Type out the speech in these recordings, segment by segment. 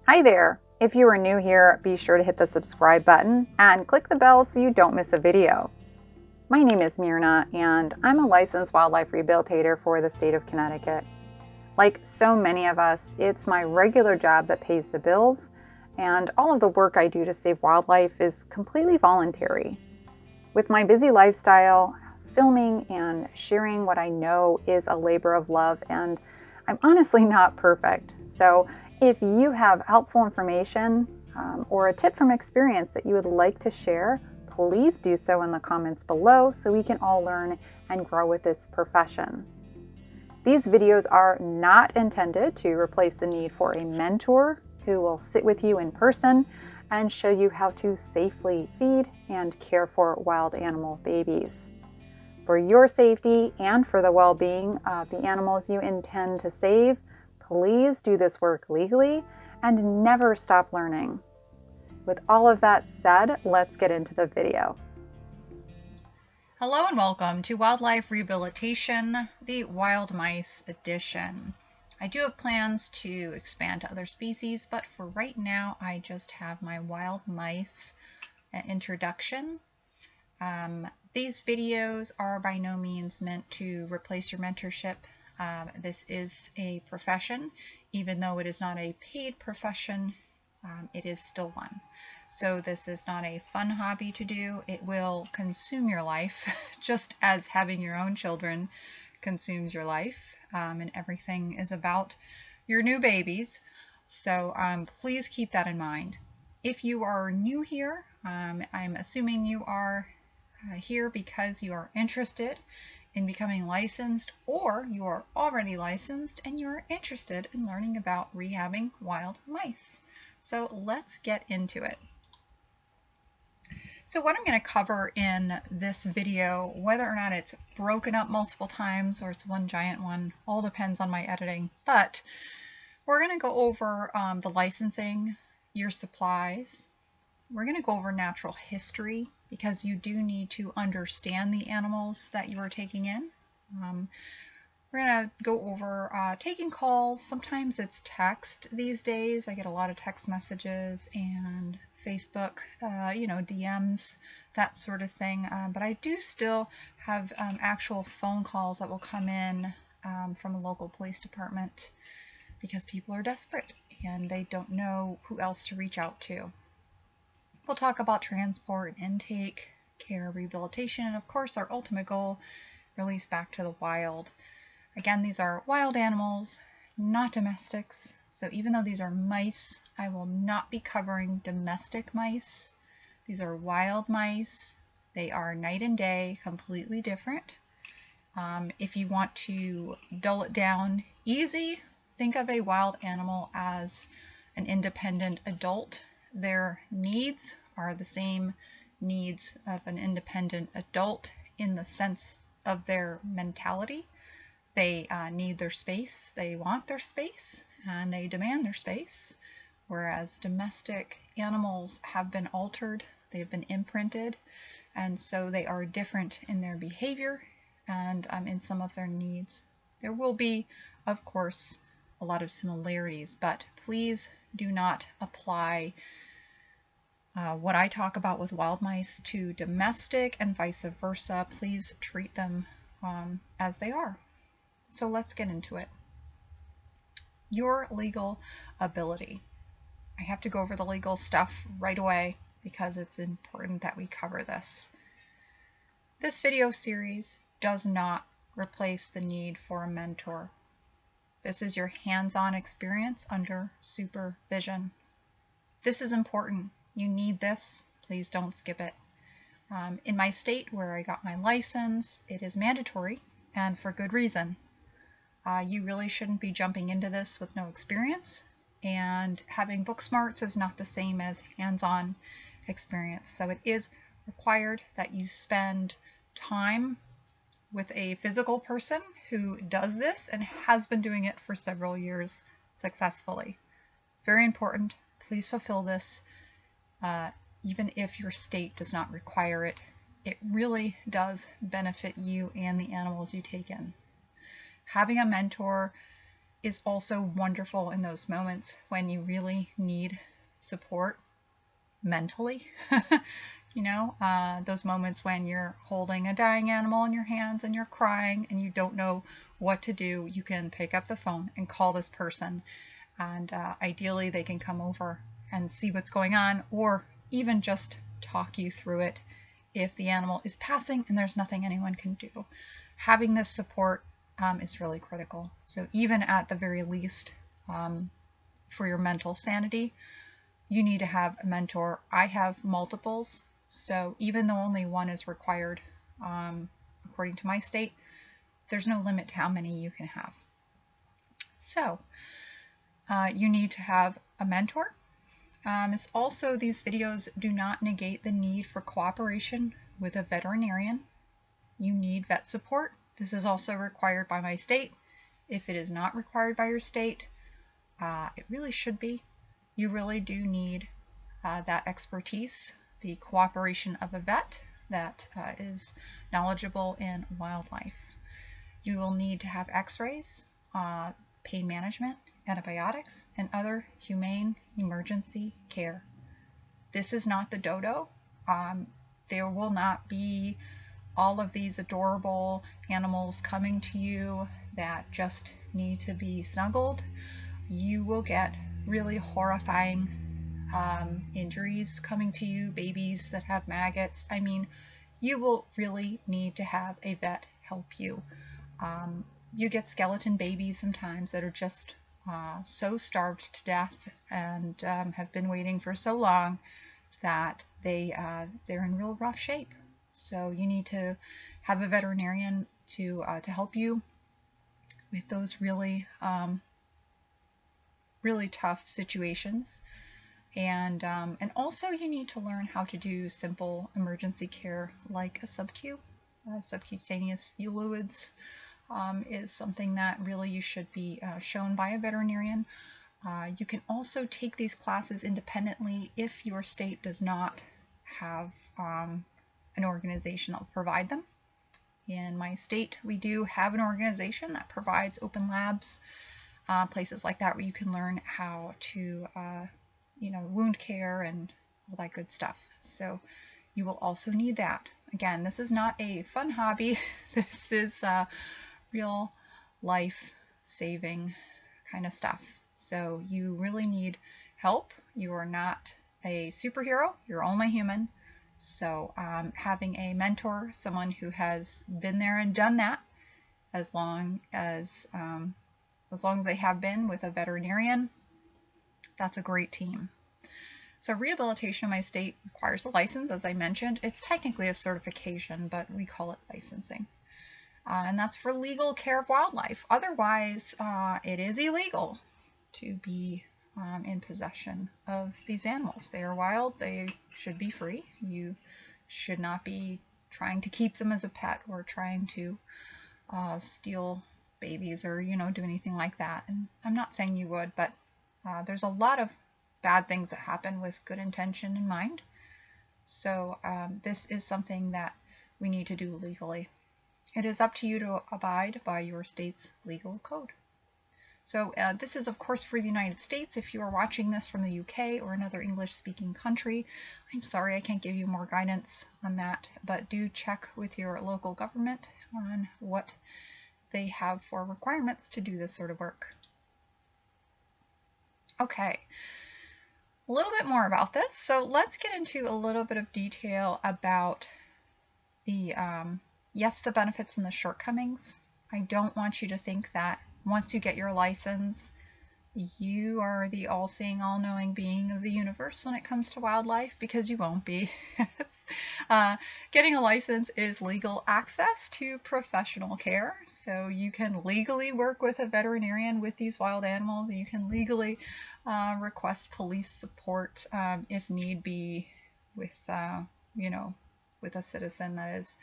Hi there! If you are new here, be sure to hit the subscribe button and click the bell so you don't miss a video. My name is Myrna and I'm a licensed wildlife rehabilitator for the state of Connecticut. Like so many of us, it's my regular job that pays the bills, and all of the work I do to save wildlife is completely voluntary. With my busy lifestyle, filming and sharing what I know is a labor of love, and I'm honestly not perfect. So if you have helpful information or a tip from experience that you would like to share, please do so in the comments below so we can all learn and grow with this profession. These videos are not intended to replace the need for a mentor who will sit with you in person and show you how to safely feed and care for wild animal babies. For your safety and for the well-being of the animals you intend to save, please do this work legally and never stop learning. With all of that said, let's get into the video. Hello and welcome to Wildlife Rehabilitation, the Wild Mice edition. I do have plans to expand to other species, but for right now I just have my wild mice introduction. These videos are by no means meant to replace your mentorship. This is a profession. Even though it is not a paid profession, it is still one. So this is not a fun hobby to do. It will consume your life, just as having your own children consumes your life, and everything is about your new babies. So please keep that in mind. If you are new here, I'm assuming you are here because you are interested in becoming licensed, or you are already licensed and you're interested in learning about rehabbing wild mice. So let's get into it. So what I'm going to cover in this video, whether or not it's broken up multiple times or it's one giant one, all depends on my editing, but we're going to go over the licensing, your supplies. We're going to go over natural history because you do need to understand the animals that you are taking in. We're going to go over taking calls. Sometimes it's text these days. I get a lot of text messages and Facebook, DMs, that sort of thing. But I do still have actual phone calls that will come in from a local police department because people are desperate and they don't know who else to reach out to. We'll talk about transport, intake, care, rehabilitation, and of course our ultimate goal, release back to the wild. Again, these are wild animals, not domestics. So even though these are mice, I will not be covering domestic mice. These are wild mice. They are night and day, completely different. If you want to dull it down easy, think of a wild animal as an independent adult. Their needs are the same needs of an independent adult in the sense of their mentality. They need their space, they want their space, and they demand their space, whereas domestic animals have been altered, they've been imprinted, and so they are different in their behavior and in some of their needs. There will be, of course, a lot of similarities, but please do not apply what I talk about with wild mice to domestic and vice versa. Please treat them as they are. So let's get into it. Your legal ability. I have to go over the legal stuff right away because it's important that we cover this. This video series does not replace the need for a mentor. This is your hands-on experience under supervision. This is important. You need this. Please don't skip it. In my state where I got my license, it is mandatory, and for good reason. You really shouldn't be jumping into this with no experience, and having book smarts is not the same as hands-on experience. So it is required that you spend time with a physical person who does this and has been doing it for several years successfully. Very important. Please fulfill this. Even if your state does not require it, it really does benefit you and the animals you take in. Having a mentor is also wonderful in those moments when you really need support mentally. Those moments when you're holding a dying animal in your hands and you're crying and you don't know what to do. You can pick up the phone and call this person, and ideally they can come over and see what's going on, or even just talk you through it if the animal is passing and there's nothing anyone can do. Having this support is really critical. So even at the very least, for your mental sanity, you need to have a mentor. I have multiples, so even though only one is required, according to my state, there's no limit to how many you can have. So you need to have a mentor. It's also, these videos do not negate the need for cooperation with a veterinarian. You need vet support. This is also required by my state. If it is not required by your state, it really should be. You really do need that expertise, the cooperation of a vet that is knowledgeable in wildlife. You will need to have x-rays, pain management, antibiotics, and other humane emergency care. This is not the dodo. There will not be all of these adorable animals coming to you that just need to be snuggled. You will get really horrifying injuries coming to you, babies that have maggots. I mean, you will really need to have a vet help you. You get skeleton babies sometimes that are just so starved to death and have been waiting for so long that they're in real rough shape. So you need to have a veterinarian to help you with those really really tough situations. And also you need to learn how to do simple emergency care like a sub-Q. Subcutaneous fluids is something that really you should be shown by a veterinarian. You can also take these classes independently if your state does not have an organization that will provide them. In my state, we do have an organization that provides open labs, places like that where you can learn how to, wound care and all that good stuff. So you will also need that. Again, this is not a fun hobby. This is real life saving kind of stuff. So you really need help. You are not a superhero. You're only human. So having a mentor, someone who has been there and done that, as long as they have been with a veterinarian, that's a great team. So rehabilitation in my state requires a license, as I mentioned. It's technically a certification, but we call it licensing. And that's for legal care of wildlife. Otherwise, it is illegal to be in possession of these animals. They are wild. They should be free. You should not be trying to keep them as a pet or trying to steal babies or, do anything like that. And I'm not saying you would, but there's a lot of bad things that happen with good intention in mind. So this is something that we need to do legally. It is up to you to abide by your state's legal code. So this is, of course, for the United States. If you are watching this from the UK or another English-speaking country, I'm sorry I can't give you more guidance on that, but do check with your local government on what they have for requirements to do this sort of work. Okay, a little bit more about this. So let's get into a little bit of detail about the, the benefits and the shortcomings. I don't want you to think that once you get your license, you are the all-seeing, all-knowing being of the universe when it comes to wildlife, because you won't be. Getting a license is legal access to professional care. So you can legally work with a veterinarian with these wild animals. You can legally request police support if need be with, with a citizen that is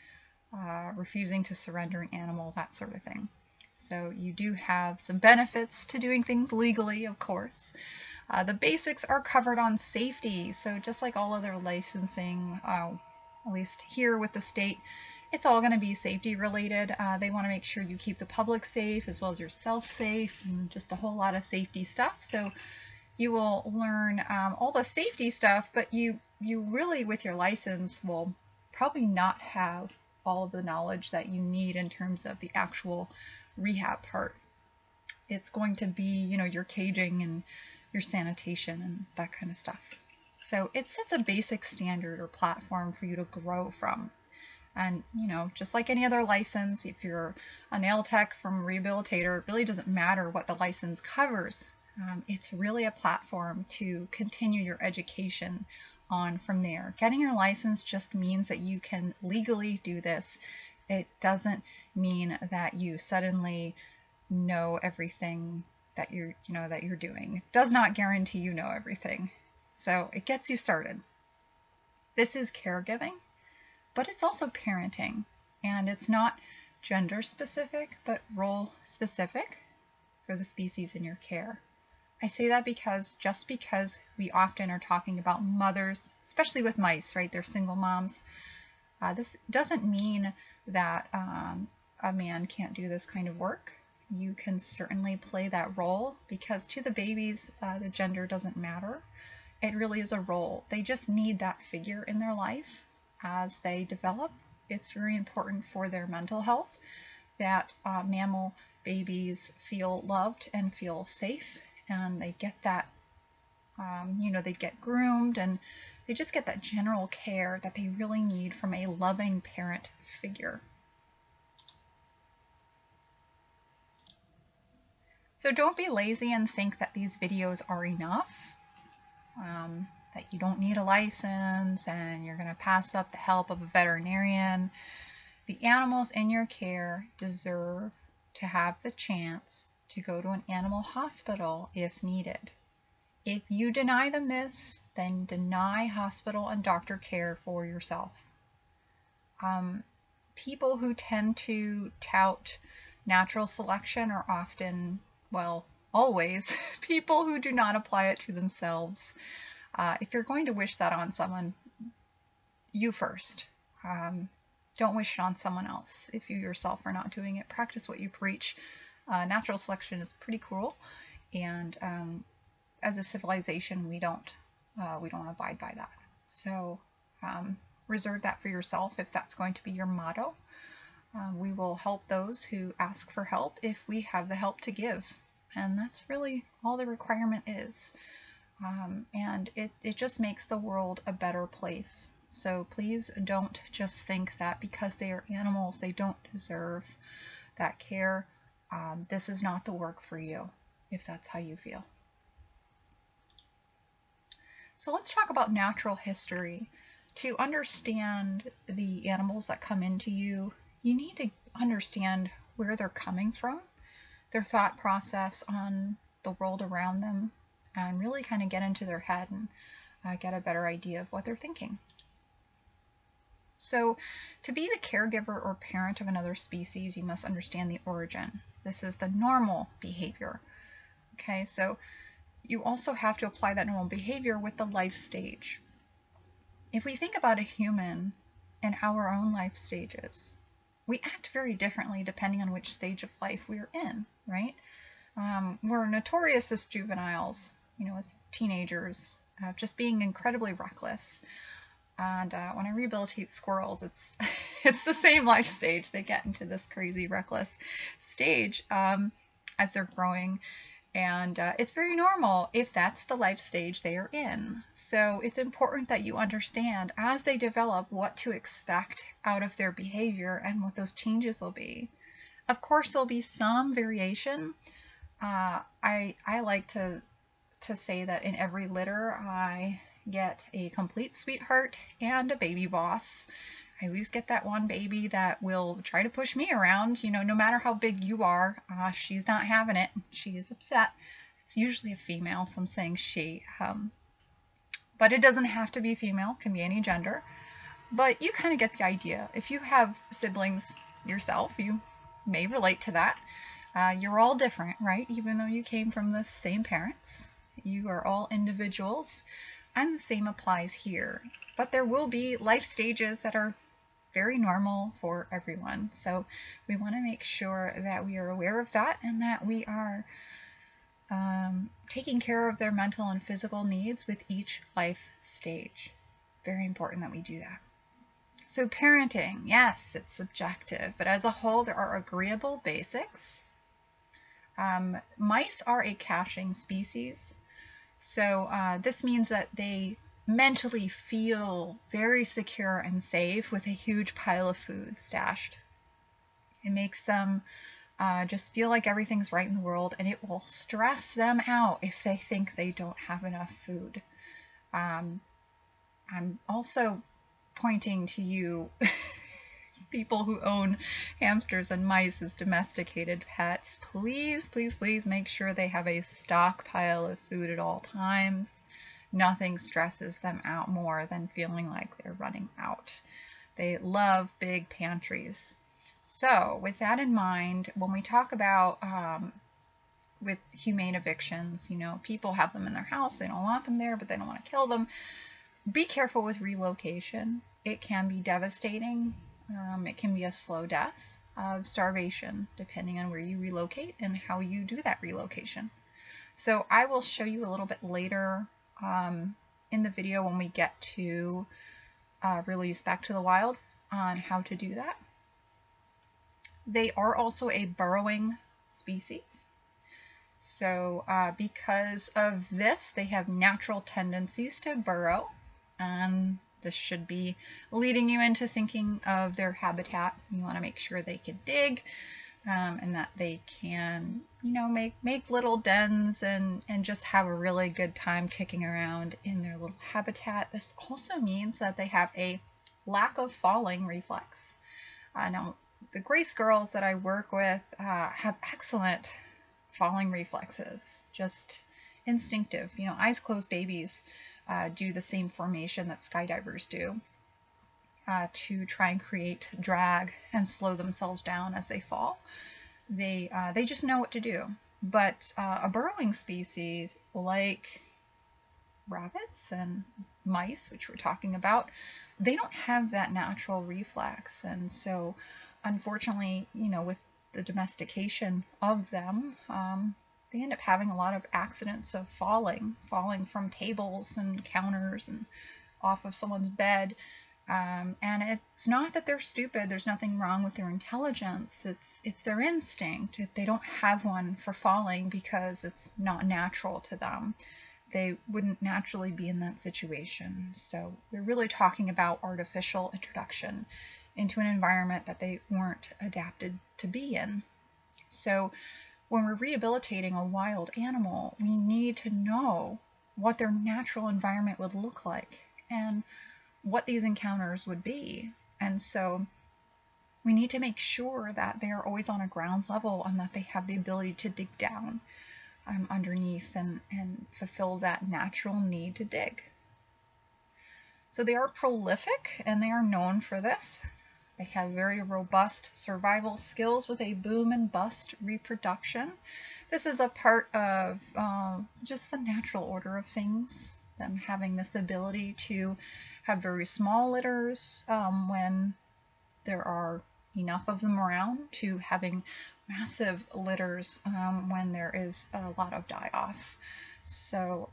refusing to surrender an animal, that sort of thing. So you do have some benefits to doing things legally, of course. The basics are covered on safety. So just like all other licensing, at least here with the state, It's all going to be safety related. They want to make sure you keep the public safe as well as yourself safe, and just a whole lot of safety stuff. So you will learn all the safety stuff, but you really, with your license, will probably not have all of the knowledge that you need in terms of the actual rehab part. It's going to be, your caging and your sanitation and that kind of stuff. So it sets a basic standard or platform for you to grow from. And, just like any other license, if you're a nail tech from rehabilitator, it really doesn't matter what the license covers. It's really a platform to continue your education on from there. Getting your license just means that you can legally do this. It doesn't mean that you suddenly know everything that you're doing. It does not guarantee you know everything. So it gets you started. This is caregiving, but it's also parenting, and it's not gender specific, but role specific for the species in your care. I say that because just because we often are talking about mothers, especially with mice, right? They're single moms. This doesn't mean that a man can't do this kind of work. You can certainly play that role, because to the babies, the gender doesn't matter. It really is a role. They just need that figure in their life as they develop. It's very important for their mental health that mammal babies feel loved and feel safe, and they get that, they get groomed, and they just get that general care that they really need from a loving parent figure. So don't be lazy and think that these videos are enough. That you don't need a license and you're going to pass up the help of a veterinarian. The animals in your care deserve to have the chance to go to an animal hospital if needed. If you deny them this, then deny hospital and doctor care for yourself. People who tend to tout natural selection are often, always, people who do not apply it to themselves. If you're going to wish that on someone, you first. Don't wish it on someone else. If you yourself are not doing it, practice what you preach. Natural selection is pretty cruel, and as a civilization, we don't abide by that. So reserve that for yourself if that's going to be your motto. We will help those who ask for help if we have the help to give, and that's really all the requirement is. And it just makes the world a better place. So please don't just think that because they are animals, they don't deserve that care. This is not the work for you, if that's how you feel. So let's talk about natural history. To understand the animals that come into you, you need to understand where they're coming from, their thought process on the world around them, and really kind of get into their head and get a better idea of what they're thinking. So to be the caregiver or parent of another species, you must understand the origin. This is the normal behavior. Okay, so you also have to apply that normal behavior with the life stage. If we think about a human and our own life stages, we act very differently depending on which stage of life we're in, right? We're notorious as juveniles, as teenagers, just being incredibly reckless. And when I rehabilitate squirrels, it's the same life stage. They get into this crazy reckless stage as they're growing, and it's very normal if that's the life stage they are in. So it's important that you understand as they develop what to expect out of their behavior and what those changes will be. Of course, there'll be some variation. I like to say that in every litter I get a complete sweetheart and a baby boss. I always get that one baby that will try to push me around, no matter how big you are. She's not having it. She is upset. It's usually a female, so I'm saying she. But it doesn't have to be female. It can be any gender. But you kind of get the idea. If you have siblings yourself, you may relate to that. You're all different, right? Even though you came from the same parents, you are all individuals, and the same applies here. But there will be life stages that are very normal for everyone. So we want to make sure that we are aware of that and that we are taking care of their mental and physical needs with each life stage. Very important that we do that. So parenting, yes, it's subjective, but as a whole, there are agreeable basics. Mice are a caching species. So this means that they mentally feel very secure and safe with a huge pile of food stashed. It makes them just feel like everything's right in the world, and it will stress them out if they think they don't have enough food. I'm also pointing to you people who own hamsters and mice as domesticated pets. Please, please, please make sure they have a stockpile of food at all times. Nothing stresses them out more than feeling like they're running out. They love big pantries. So with that in mind, when we talk about with humane evictions, you know, people have them in their house, they don't want them there, but they don't want to kill them. Be careful with relocation. It can be devastating. It can be a slow death of starvation, depending on where you relocate and how you do that relocation. So I will show you a little bit later in the video when we get to release back to the wild on how to do that. They are also a burrowing species. So because of this, they have natural tendencies to burrow. And this should be leading you into thinking of their habitat. You want to make sure they can dig and that they can, you know, make little dens and just have a really good time kicking around in their little habitat. This also means that they have a lack of falling reflex. Now, the Grace girls that I work with have excellent falling reflexes, just instinctive. You know, eyes closed babies do the same formation that skydivers do to try and create drag and slow themselves down as they fall. They just know what to do. But a burrowing species like rabbits and mice, which we're talking about, they don't have that natural reflex. And so unfortunately, you know, with the domestication of them, they end up having a lot of accidents of falling from tables and counters and off of someone's bed. And it's not that they're stupid. There's nothing wrong with their intelligence. It's their instinct. They don't have one for falling because it's not natural to them. They wouldn't naturally be in that situation. So we're really talking about artificial introduction into an environment that they weren't adapted to be in. So when we're rehabilitating a wild animal, we need to know what their natural environment would look like and what these encounters would be. And so we need to make sure that they are always on a ground level and that they have the ability to dig down underneath and fulfill that natural need to dig. So they are prolific and they are known for this. They have very robust survival skills with a boom and bust reproduction. This is a part of just the natural order of things, them having this ability to have very small litters when there are enough of them around, to having massive litters when there is a lot of die-off. So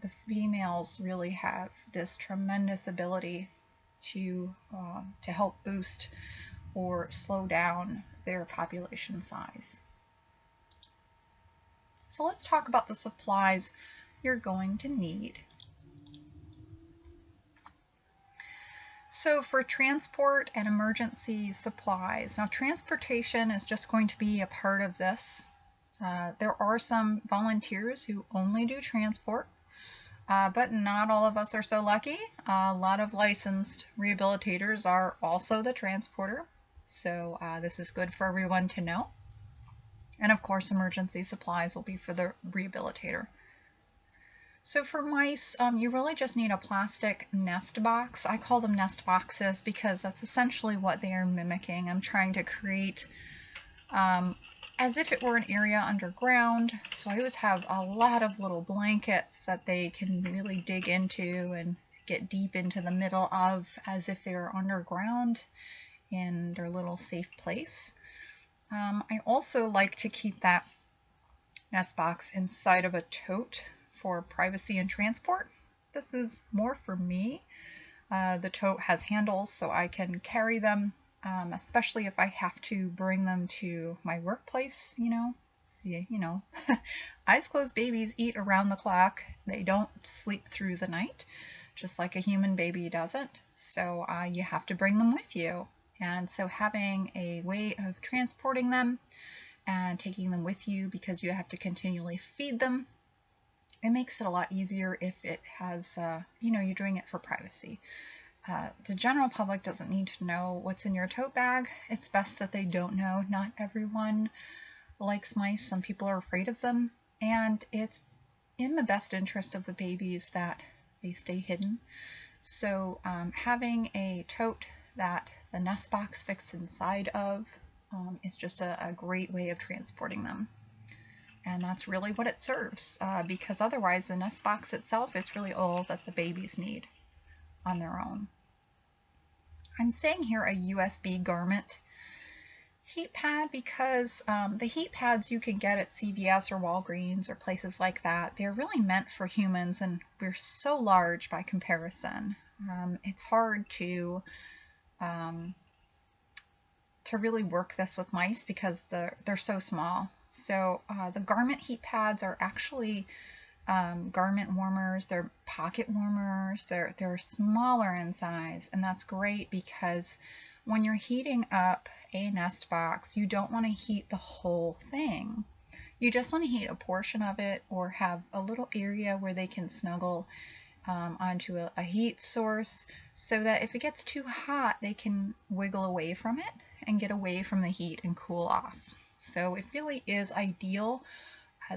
the females really have this tremendous ability to help boost or slow down their population size. So let's talk about the supplies you're going to need. So for transport and emergency supplies, now transportation is just going to be a part of this. There are some volunteers who only do transport. But not all of us are so lucky. A lot of licensed rehabilitators are also the transporter. So this is good for everyone to know. And of course, emergency supplies will be for the rehabilitator. So for mice, you really just need a plastic nest box. I call them nest boxes because that's essentially what they are mimicking. I'm trying to create as if it were an area underground. So I always have a lot of little blankets that they can really dig into and get deep into the middle of, as if they were underground in their little safe place. I also like to keep that nest box inside of a tote for privacy and transport. This is more for me. The tote has handles so I can carry them, especially if I have to bring them to my workplace, See, eyes closed babies eat around the clock. They don't sleep through the night, just like a human baby doesn't. So you have to bring them with you. And so having a way of transporting them and taking them with you, because you have to continually feed them, it makes it a lot easier if it has, you're doing it for privacy. The general public doesn't need to know what's in your tote bag. It's best that they don't know. Not everyone likes mice. Some people are afraid of them. And it's in the best interest of the babies that they stay hidden. So having a tote that the nest box fits inside of is just a great way of transporting them. And that's really what it serves, because otherwise the nest box itself is really all that the babies need on their own. I'm saying here a USB garment heat pad because the heat pads you can get at CVS or Walgreens or places like that, they're really meant for humans, and we're so large by comparison. It's hard to really work this with mice because they're so small. So the garment heat pads are actually garment warmers. They're pocket warmers. They're smaller in size, and that's great because when you're heating up a nest box, you don't want to heat the whole thing. You just want to heat a portion of it, or have a little area where they can snuggle onto a heat source, so that if it gets too hot, they can wiggle away from it and get away from the heat and cool off. So it really is ideal.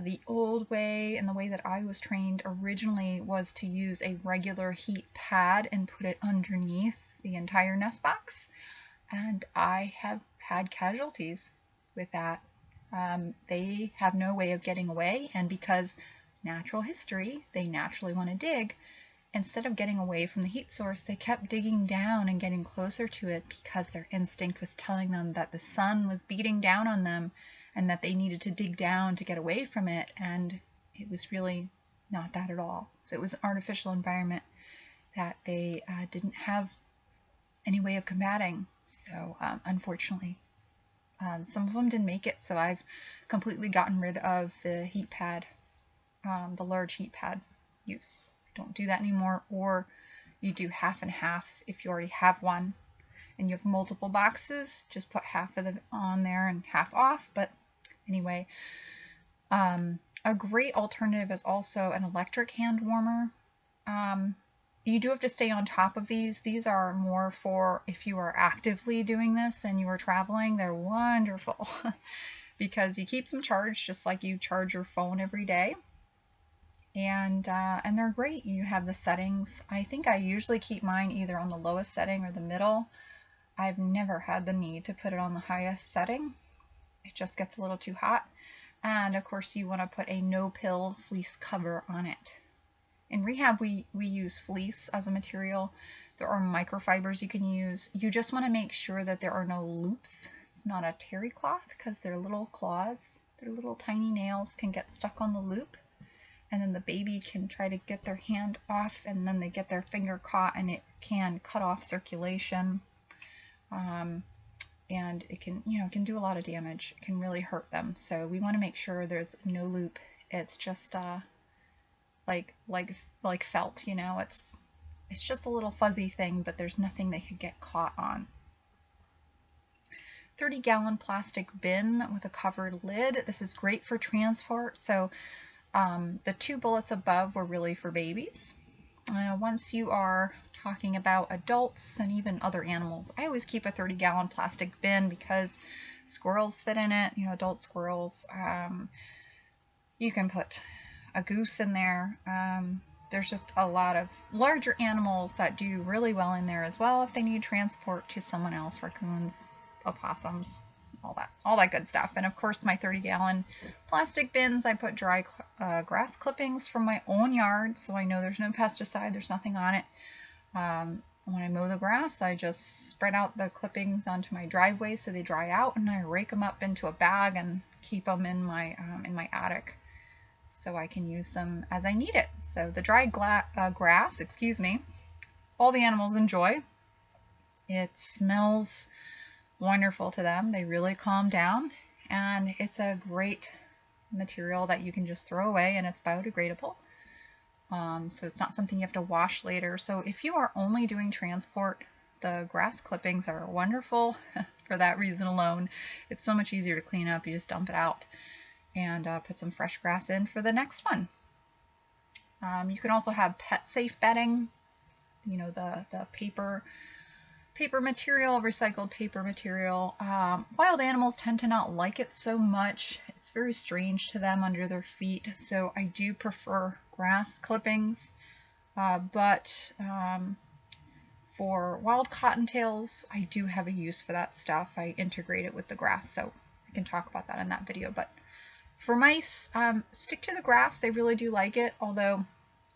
The old way, and the way that I was trained originally, was to use a regular heat pad and put it underneath the entire nest box. And I have had casualties with that. They have no way of getting away, and because natural history, they naturally want to dig. Instead of getting away from the heat source, they kept digging down and getting closer to it because their instinct was telling them that the sun was beating down on them and that they needed to dig down to get away from it. And it was really not that at all. So it was an artificial environment that they didn't have any way of combating. So unfortunately, some of them didn't make it. So I've completely gotten rid of the heat pad, the large heat pad use. Don't do that anymore, or you do half and half if you already have one and you have multiple boxes. Just put half of them on there and half off. But anyway, a great alternative is also an electric hand warmer. You do have to stay on top of these. These are more for if you are actively doing this and you are traveling. They're wonderful because you keep them charged just like you charge your phone every day. And they're great. You have the settings. I think I usually keep mine either on the lowest setting or the middle. I've never had the need to put it on the highest setting. It just gets a little too hot. And of course you want to put a no-pill fleece cover on it. In Rehab we use fleece as a material. There are microfibers you can use. You just want to make sure that there are no loops. It's not a terry cloth because their little claws, their little tiny nails can get stuck on the loop. And then the baby can try to get their hand off, and then they get their finger caught, and it can cut off circulation. And it can do a lot of damage. It can really hurt them. So we want to make sure there's no loop. It's just like felt, it's just a little fuzzy thing, but there's nothing they could get caught on. 30-gallon plastic bin with a covered lid. This is great for transport. So the 2 bullets above were really for babies. Once you are talking about adults and even other animals, I always keep a 30-gallon plastic bin because squirrels fit in it, adult squirrels. You can put a goose in there. There's just a lot of larger animals that do really well in there as well if they need transport to someone else, raccoons, opossums, all that good stuff. And of course my 30-gallon plastic bins, I put dry grass clippings from my own yard, so I know there's no pesticide, there's nothing on it. When I mow the grass, I just spread out the clippings onto my driveway so they dry out, and I rake them up into a bag and keep them in my attic so I can use them as I need it. So the dry grass, all the animals enjoy. It smells wonderful to them. They really calm down, and it's a great material that you can just throw away, and it's biodegradable. So it's not something you have to wash later. So if you are only doing transport, the grass clippings are wonderful for that reason alone. It's so much easier to clean up. You just dump it out and put some fresh grass in for the next one. You can also have pet safe bedding, you know, the paper material, recycled paper material. Wild animals tend to not like it so much. It's very strange to them under their feet, so I do prefer grass clippings. But for wild cottontails, I do have a use for that stuff. I integrate it with the grass, so I can talk about that in that video. But for mice, stick to the grass. They really do like it, although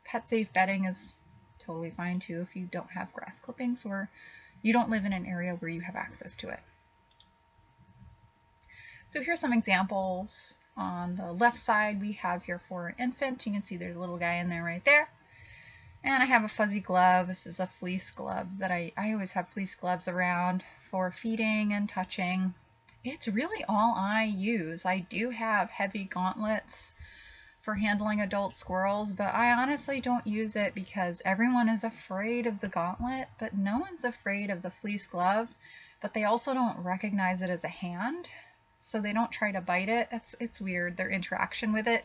pet safe bedding is totally fine too if you don't have grass clippings or you don't live in an area where you have access to it. So here's some examples. On the left side, we have here for an infant. You can see there's a little guy in there right there. And I have a fuzzy glove. This is a fleece glove that I always have fleece gloves around for feeding and touching. It's really all I use. I do have heavy gauntlets for handling adult squirrels, but I honestly don't use it because everyone is afraid of the gauntlet, but no one's afraid of the fleece glove, but they also don't recognize it as a hand, so they don't try to bite it. It's weird, their interaction with it.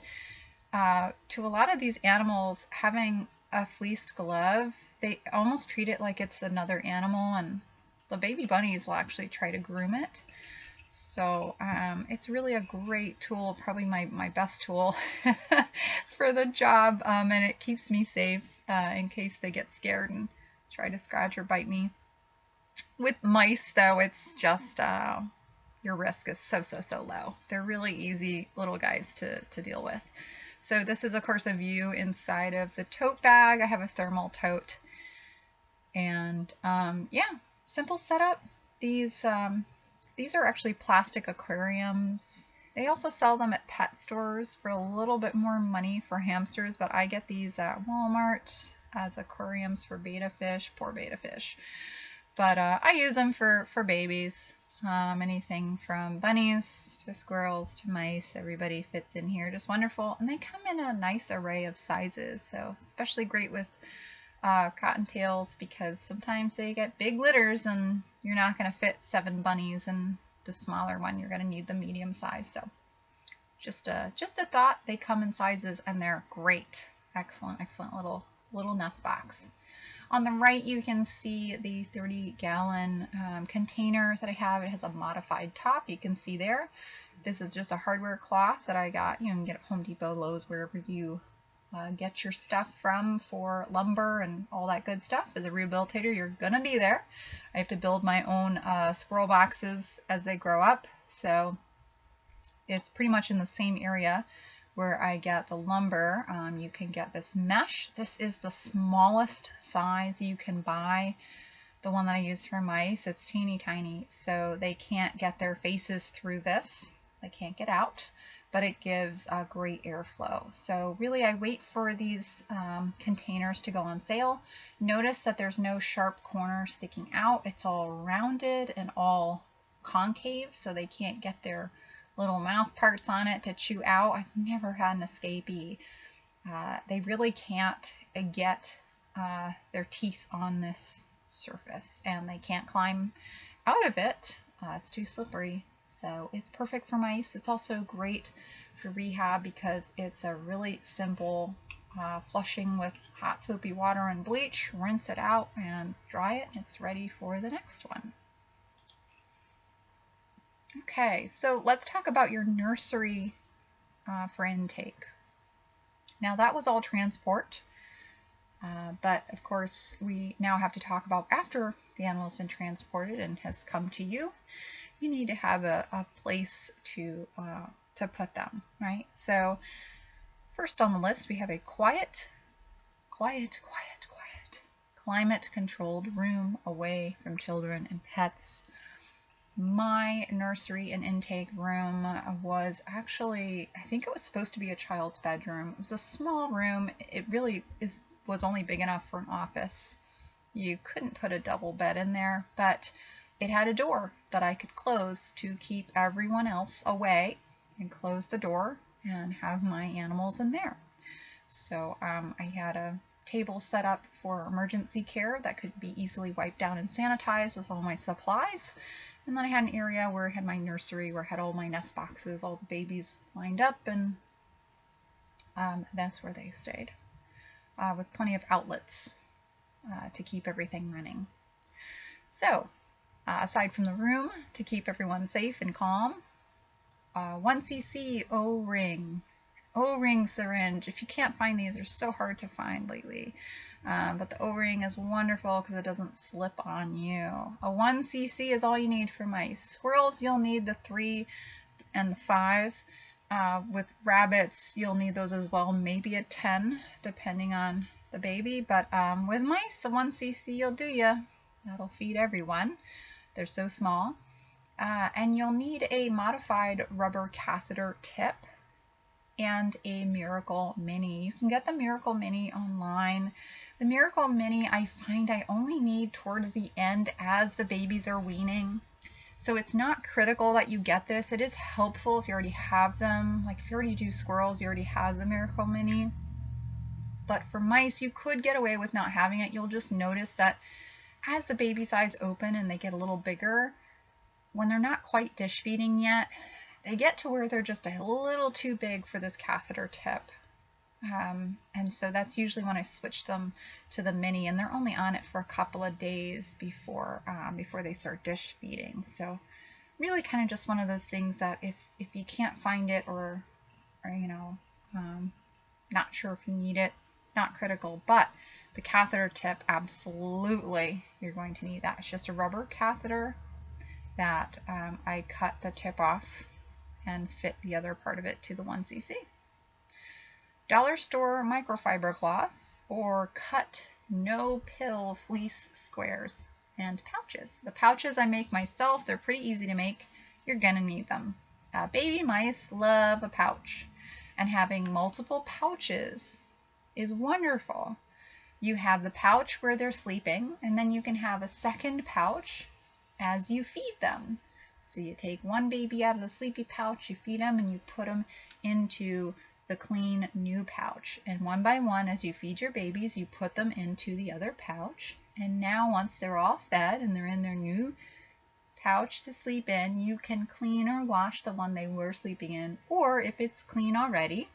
To a lot of these animals, having a fleeced glove, they almost treat it like it's another animal, and the baby bunnies will actually try to groom it. So it's really a great tool, probably my best tool for the job, and it keeps me safe in case they get scared and try to scratch or bite me. With mice, though, it's just your risk is so low. They're really easy little guys to deal with. So this is, of course, a view inside of the tote bag. I have a thermal tote. And yeah, simple setup. These are actually plastic aquariums. They also sell them at pet stores for a little bit more money for hamsters, but I get these at Walmart as aquariums for betta fish, poor betta fish. But I use them for babies. Anything from bunnies to squirrels to mice, everybody fits in here just wonderful. And they come in a nice array of sizes, so especially great with cottontails, because sometimes they get big litters and you're not going to fit 7 bunnies in the smaller one. You're going to need the medium size. So just a thought. They come in sizes and they're great. Excellent little nest box. On the right, you can see the 30-gallon container that I have. It has a modified top. You can see there. This is just a hardware cloth that I got. You can get at Home Depot, Lowe's, wherever you get your stuff from for lumber and all that good stuff. As a rehabilitator, you're gonna be there. I have to build my own squirrel boxes as they grow up, so it's pretty much in the same area where I get the lumber. You can get this mesh. This is the smallest size you can buy. The one that I use for mice, it's teeny tiny, so they can't get their faces through this. They can't get out, but it gives a great airflow. So really, I wait for these containers to go on sale. Notice that there's no sharp corner sticking out. It's all rounded and all concave, so they can't get their little mouth parts on it to chew out. I've never had an escapee. They really can't get their teeth on this surface, and they can't climb out of it. It's too slippery. So it's perfect for mice. It's also great for rehab because it's a really simple flushing with hot soapy water and bleach. Rinse it out and dry it, and it's ready for the next one. Okay, so let's talk about your nursery for intake. Now that was all transport, but of course we now have to talk about after the animal's been transported and has come to you. You need to have a place to put them, right? So climate-controlled room away from children and pets. My nursery and intake room was actually, I think it was supposed to be a child's bedroom. It was a small room. It really was only big enough for an office. You couldn't put a double bed in there, but it had a door that I could close to keep everyone else away, and close the door and have my animals in there. So I had a table set up for emergency care that could be easily wiped down and sanitized with all my supplies. And then I had an area where I had my nursery, where I had all my nest boxes, all the babies lined up, and that's where they stayed, with plenty of outlets to keep everything running. So aside from the room, to keep everyone safe and calm, 1cc O-ring syringe. If you can't find these, they're so hard to find lately. But the O-ring is wonderful because it doesn't slip on you. A 1cc is all you need for mice. Squirrels, you'll need the 3 and the 5. With rabbits, you'll need those as well, maybe a 10, depending on the baby. But with mice, a 1cc will do ya. That'll feed everyone. They're so small. And you'll need a modified rubber catheter tip and a Miracle Mini. You can get the Miracle Mini online. The Miracle Mini, I find I only need towards the end as the babies are weaning. So it's not critical that you get this. It is helpful if you already have them. Like if you already do squirrels, you already have the Miracle Mini. But for mice, you could get away with not having it. You'll just notice that as the baby's eyes open and they get a little bigger, when they're not quite dish feeding yet, they get to where they're just a little too big for this catheter tip. And so that's usually when I switch them to the mini, and they're only on it for a couple of days before they start dish feeding. So really kind of just one of those things that if you can't find it, or you know, not sure if you need it, not critical, but the catheter tip, absolutely you're going to need that. It's just a rubber catheter that I cut the tip off and fit the other part of it to the 1cc. Dollar store microfiber cloths, or cut no pill fleece squares and pouches. The pouches I make myself. They're pretty easy to make. You're gonna need them. Baby mice love a pouch, and having multiple pouches is wonderful. You have the pouch where they're sleeping, and then you can have a second pouch as you feed them. So you take one baby out of the sleepy pouch, you feed them, and you put them into the clean new pouch. And one by one, as you feed your babies, you put them into the other pouch. And now once they're all fed and they're in their new pouch to sleep in, you can clean or wash the one they were sleeping in. Or if it's clean already,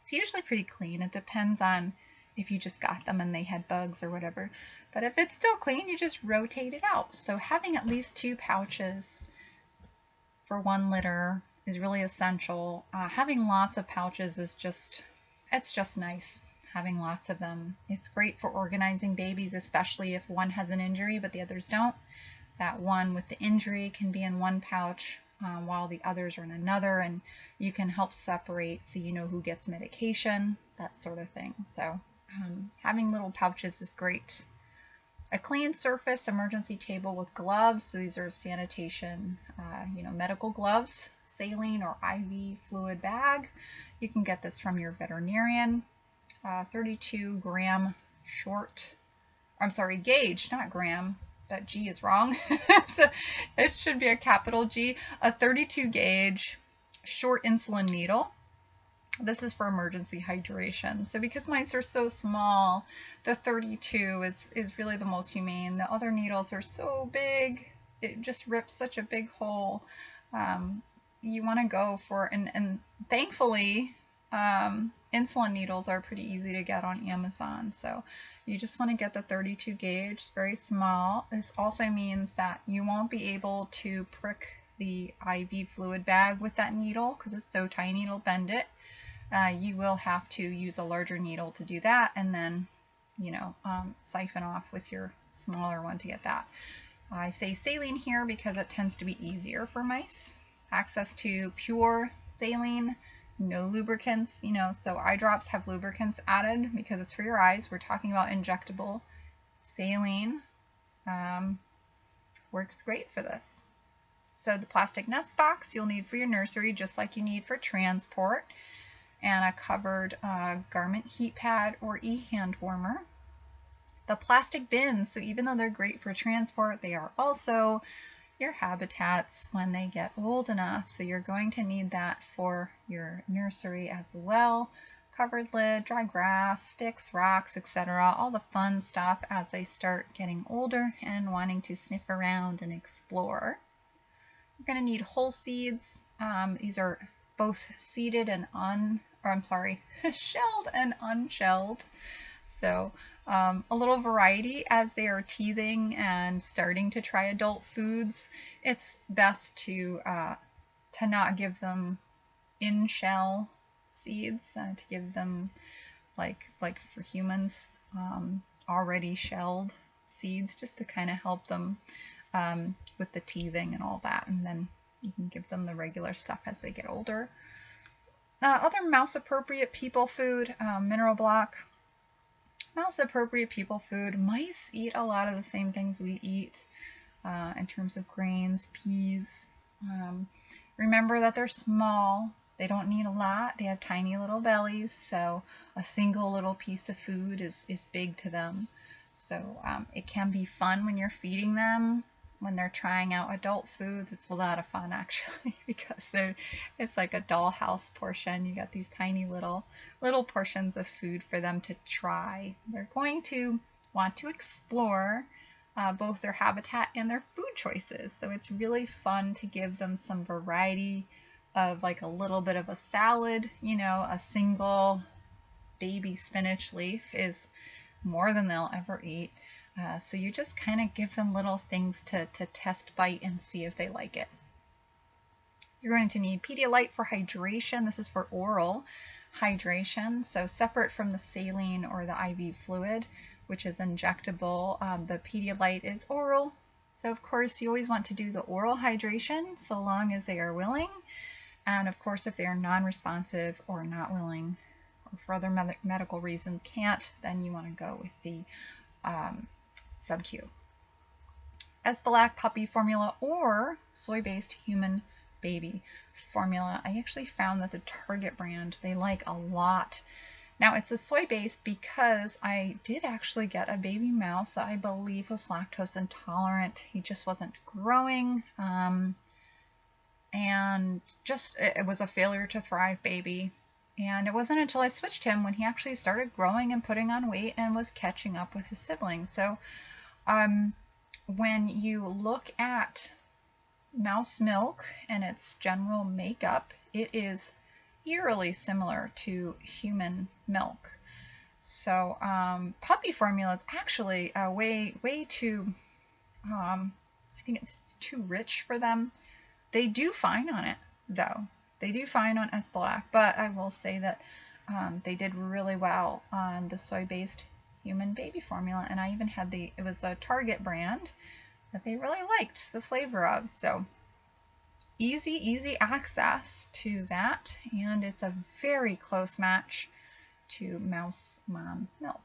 it's usually pretty clean. It depends on if you just got them and they had bugs or whatever. But if it's still clean, you just rotate it out. So having at least 2 pouches for one litter is really essential. Having lots of pouches is it's just nice, having lots of them. It's great for organizing babies, especially if one has an injury but the others don't. That one with the injury can be in one pouch while the others are in another, and you can help separate so you know who gets medication, that sort of thing. So having little pouches is great. A clean surface emergency table with gloves. So these are sanitation, medical gloves, saline or IV fluid bag. You can get this from your veterinarian. 32 gram gauge, not gram. That G is wrong. It should be a capital G. A 32 gauge short insulin needle. This is for emergency hydration. So because mice are so small, the 32 is really the most humane. The other needles are so big, it just rips such a big hole. You want to go for, and thankfully, insulin needles are pretty easy to get on Amazon. So you just want to get the 32 gauge. It's very small. This also means that you won't be able to prick the IV fluid bag with that needle because it's so tiny it'll bend it. You will have to use a larger needle to do that, and then, siphon off with your smaller one to get that. I say saline here because it tends to be easier for mice. Access to pure saline, no lubricants, so eye drops have lubricants added because it's for your eyes. We're talking about injectable saline works great for this. So the plastic nest box you'll need for your nursery, just like you need for transport, and a covered garment heat pad or e-hand warmer. The plastic bins, so even though they're great for transport, they are also your habitats when they get old enough. So you're going to need that for your nursery as well. Covered lid, dry grass, sticks, rocks, etc. All the fun stuff as they start getting older and wanting to sniff around and explore. You're going to need whole seeds. These are both seeded and shelled and unshelled. So a little variety as they are teething and starting to try adult foods. It's best to not give them in shell seeds, to give them like for humans already shelled seeds, just to kind of help them with the teething and all that, and then you can give them the regular stuff as they get older. Other mouse appropriate people food, mineral block. Mouse appropriate people food. Mice eat a lot of the same things we eat in terms of grains, peas. Remember that they're small. They don't need a lot. They have tiny little bellies, so a single little piece of food is big to them. So it can be fun when you're feeding them. When they're trying out adult foods, it's a lot of fun actually, because it's like a dollhouse portion. You got these tiny little portions of food for them to try. They're going to want to explore both their habitat and their food choices. So it's really fun to give them some variety of like a little bit of a salad. You know, a single baby spinach leaf is more than they'll ever eat. So you just kind of give them little things to test bite and see if they like it. You're going to need Pedialyte for hydration. This is for oral hydration, so separate from the saline or the IV fluid, which is injectable. The Pedialyte is oral. So of course you always want to do the oral hydration so long as they are willing. And of course if they are non-responsive or not willing, or for other medical reasons can't, then you want to go with the sub-Q. Espalac puppy formula or soy-based human baby formula. I actually found that the Target brand they like a lot. Now it's a soy-based because I did actually get a baby mouse that I believe was lactose intolerant. He just wasn't growing, and just it was a failure to thrive baby. And it wasn't until I switched him when he actually started growing and putting on weight and was catching up with his siblings. So when you look at mouse milk and its general makeup, it is eerily similar to human milk. So puppy formula is actually way too, I think it's too rich for them. They do fine on it though. They do fine on Espalac, but I will say that they did really well on the soy-based human baby formula, and I even had it was a Target brand that they really liked the flavor of. So easy access to that, and it's a very close match to Mouse Mom's milk.